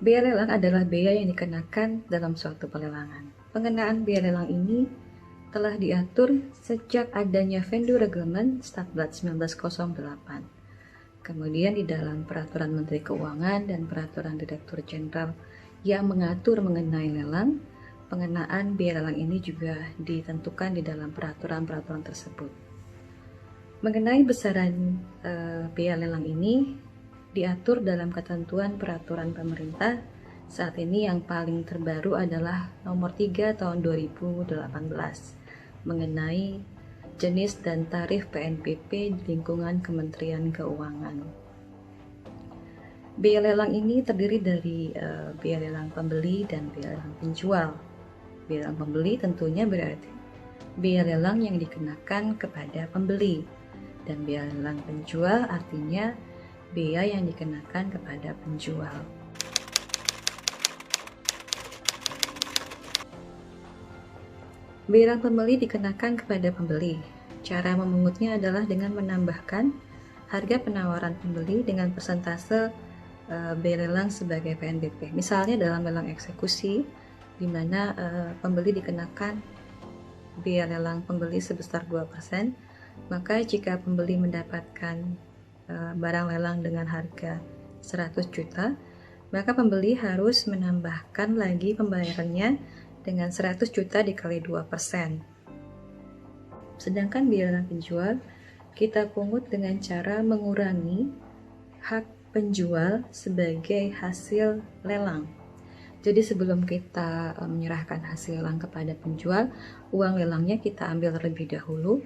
Biaya lelang adalah biaya yang dikenakan dalam suatu pelelangan. Pengenaan biaya lelang ini telah diatur sejak adanya Vendor Reglement Statblad 1908. Kemudian di dalam Peraturan Menteri Keuangan dan Peraturan Direktur Jenderal yang mengatur mengenai lelang, pengenaan biaya lelang ini juga ditentukan di dalam peraturan-peraturan tersebut. Mengenai besaran biaya lelang ini diatur dalam ketentuan peraturan pemerintah. Saat ini yang paling terbaru adalah nomor 3 tahun 2018 mengenai jenis dan tarif PNBP di lingkungan Kementerian Keuangan. Biaya lelang ini terdiri dari biaya lelang pembeli dan biaya lelang penjual. Biaya lelang pembeli tentunya berarti biaya lelang yang dikenakan kepada pembeli, dan biaya lelang penjual artinya biaya yang dikenakan kepada penjual. Biaya lelang pembeli dikenakan kepada pembeli. Cara memungutnya adalah dengan menambahkan harga penawaran pembeli dengan persentase biaya lelang sebagai PNBP. Misalnya dalam lelang eksekusi, di mana pembeli dikenakan biaya lelang pembeli sebesar 2%, maka jika pembeli mendapatkan barang lelang dengan harga 100 juta, maka pembeli harus menambahkan lagi pembayarannya dengan 100 juta dikali 2%. Sedangkan biaya lelang penjual kita pungut dengan cara mengurangi hak penjual sebagai hasil lelang. Jadi sebelum kita menyerahkan hasil lelang kepada penjual, uang lelangnya kita ambil terlebih dahulu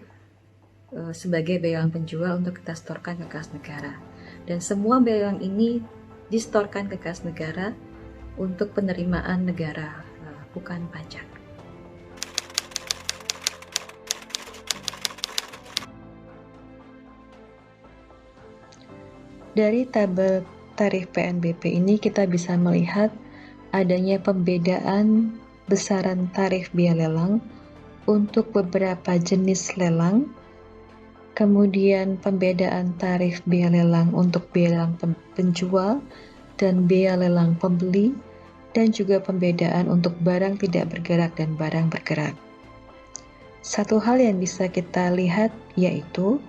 sebagai biaya lelang penjual untuk kita setorkan ke kas negara. Dan semua biaya lelang ini disetorkan ke kas negara untuk penerimaan negara, bukan pajak. Dari tabel tarif PNBP ini kita bisa melihat adanya pembedaan besaran tarif biaya lelang untuk beberapa jenis lelang, kemudian pembedaan tarif biaya lelang untuk biaya lelang penjual dan biaya lelang pembeli, dan juga pembedaan untuk barang tidak bergerak dan barang bergerak. Satu hal yang bisa kita lihat yaitu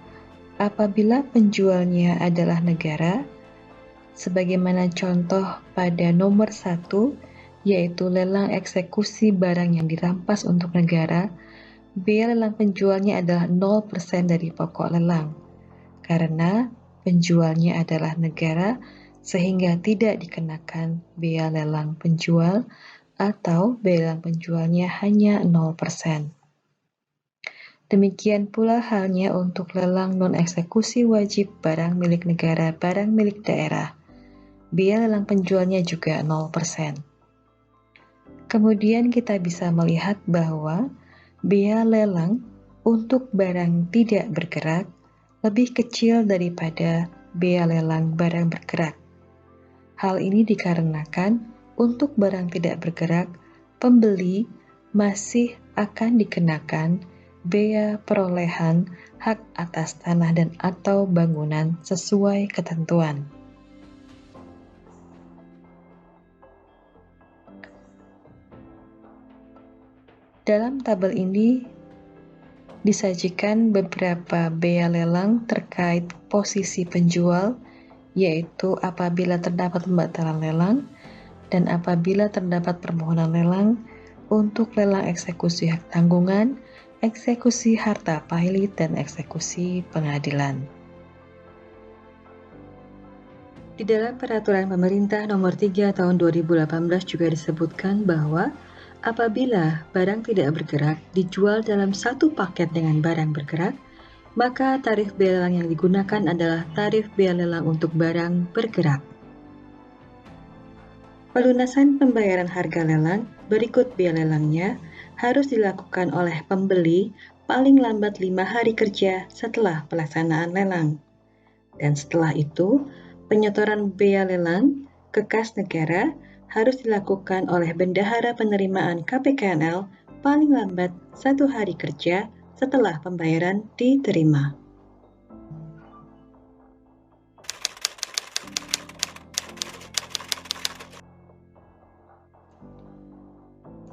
apabila penjualnya adalah negara, sebagaimana contoh pada nomor 1, yaitu lelang eksekusi barang yang dirampas untuk negara, biaya lelang penjualnya adalah 0% dari pokok lelang. Karena penjualnya adalah negara, sehingga tidak dikenakan biaya lelang penjual atau biaya lelang penjualnya hanya 0%. Demikian pula halnya untuk lelang non-eksekusi wajib barang milik negara, barang milik daerah. Biaya lelang penjualnya juga 0%. Kemudian kita bisa melihat bahwa biaya lelang untuk barang tidak bergerak lebih kecil daripada biaya lelang barang bergerak. Hal ini dikarenakan untuk barang tidak bergerak, pembeli masih akan dikenakan bea perolehan hak atas tanah dan atau bangunan sesuai ketentuan. Dalam tabel ini disajikan beberapa bea lelang terkait posisi penjual, yaitu apabila terdapat pembatalan lelang dan apabila terdapat permohonan lelang untuk lelang eksekusi hak tanggungan, eksekusi harta pailit, dan eksekusi pengadilan. Di dalam Peraturan Pemerintah Nomor 3 Tahun 2018 juga disebutkan bahwa apabila barang tidak bergerak dijual dalam satu paket dengan barang bergerak, maka tarif biaya lelang yang digunakan adalah tarif biaya lelang untuk barang bergerak. Pelunasan pembayaran harga lelang berikut biaya lelangnya harus dilakukan oleh pembeli paling lambat 5 hari kerja setelah pelaksanaan lelang. Dan setelah itu, penyetoran biaya lelang ke kas negara harus dilakukan oleh Bendahara Penerimaan KPKNL paling lambat 1 hari kerja setelah pembayaran diterima.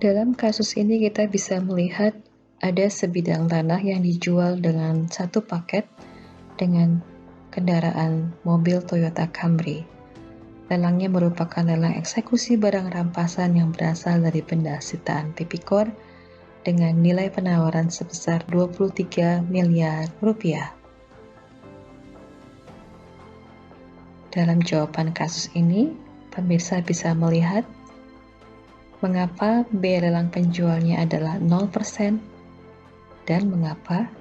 Dalam kasus ini kita bisa melihat ada sebidang tanah yang dijual dengan satu paket dengan kendaraan mobil Toyota Camry. Lelangnya merupakan lelang eksekusi barang rampasan yang berasal dari benda sitaan tipikor dengan nilai penawaran sebesar 23 miliar rupiah. Dalam jawaban kasus ini, pemirsa bisa melihat mengapa biaya lelang penjualnya adalah 0% dan mengapa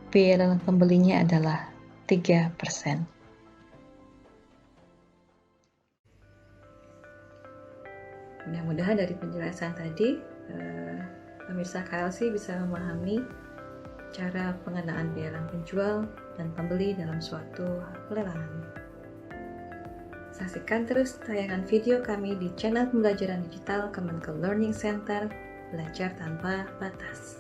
biaya lelang pembelinya adalah 3%. Mudah-mudahan dari penjelasan tadi, pemirsa KLC bisa memahami cara pengenaan biaya lelang penjual dan pembeli dalam suatu pelelangan. Saksikan terus tayangan video kami di channel pembelajaran digital Kemenko Learning Center, Belajar Tanpa Batas.